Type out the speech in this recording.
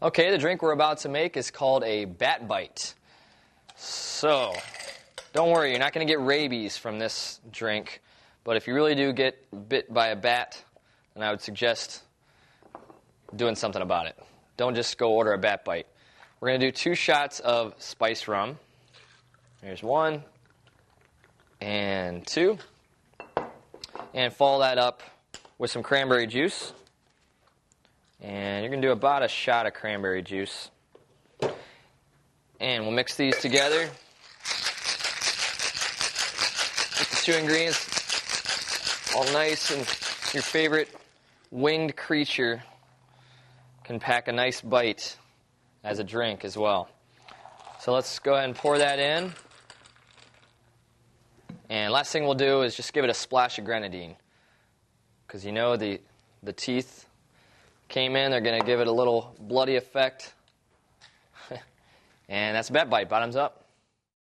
Okay, the drink we're about to make is called a bat bite. So, don't worry, you're not going to get rabies from this drink. But if you really do get bit by a bat, then I would suggest doing something about it. Don't just go order a bat bite. We're going to do 2 shots of spiced rum. Here's 1 and 2. And follow that up with some cranberry juice. And you're going to do about a shot of cranberry juice. And we'll mix these together. Get the 2 ingredients all nice, and your favorite winged creature can pack a nice bite as a drink as well. So let's go ahead and pour that in. And last thing we'll do is just give it a splash of grenadine. Because you know the teeth came in, they're going to give it a little bloody effect. And that's a bat bite. Bottoms up.